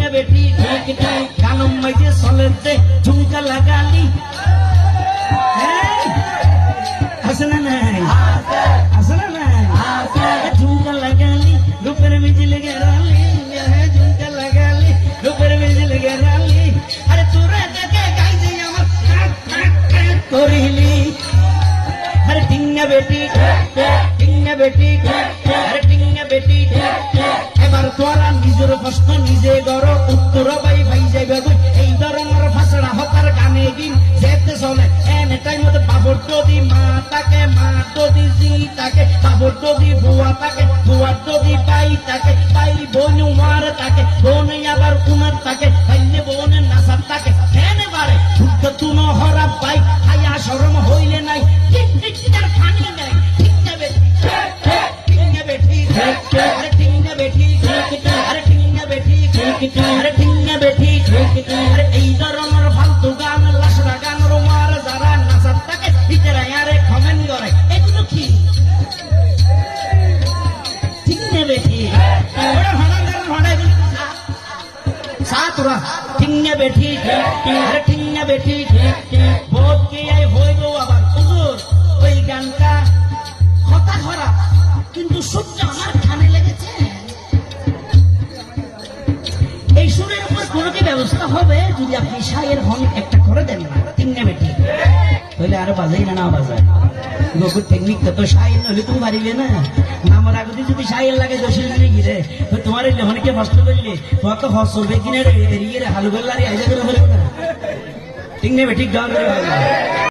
না বেটি কানম মাইজে চলেতে ঝুমকা লাগালি আছে না নাই আছে না নাই ঝুমকা লাগালি রূপের মিজিল গেরালি ঝুমকা লাগালি রূপের মিজিল গেরালি আরে তোরা দেখে গাইছে আমার করিলি আরে টিঙ্গা বেটি আরে টিঙ্গা বেটি এবার তোরা নিজের প্রশ্ন নিজে গড় উত্তর পাই ভাই যাইবে এই ধরনের ফাঁসড়া হকার গানে গিন যেতে চলে এনে টাইম মতো বাবর যদি মা তাকে মা যদি জি তাকে বাবর যদি বুয়া তাকে বুয়ার যদি পাই তাকে পাই বোন মার তাকে বোন আবার উনার তাকে পাইলে বোনের নাসার তাকে এনে বারে শুদ্ধ তুনো হরা পাই হায়া শরম হইলে নাই ঠিক ঠিক তার ফানি নাই টিঙ্গা বেটি আরে টিঙ্গা বেটি আরে টিঙ্গা বেটি আরে টিঙ্গা বেটি আরে এই ধরনের ফালতু গান লাশরা গান রোমার যারা নাচার তাকে ভিতরে আরে কমেন্ট করে এগুলো কি টিঙ্গা বেটি ওরা ভাড়া সাতরা টিঙ্গা বেটি আরে টিঙ্গা বেটি ভোট কে আই হইব আবার হুজুর ওই গানটা কথা খারাপ কিন্তু সূর্য আমার কানে লেগেছে এই সুরের উপর কোনো কি ব্যবস্থা হবে যদি আপনি শায়ের হন একটা করে দেন না টিঙ্গা বেটি তাহলে আরো বাজাই না বাজায় গোকুর টেকনিক তো শায়ের নইলে তুমি পারিবে না আমার আগতে যদি শায়ের লাগে দোষের নিয়ে গিরে তো তোমার এই লেখনকে নষ্ট করলে তোমার তো হস চলবে কিনে এড়িয়ে হালু বেল্লারি আইজা করে ফেলবে না টিঙ্গা বেটি গান করে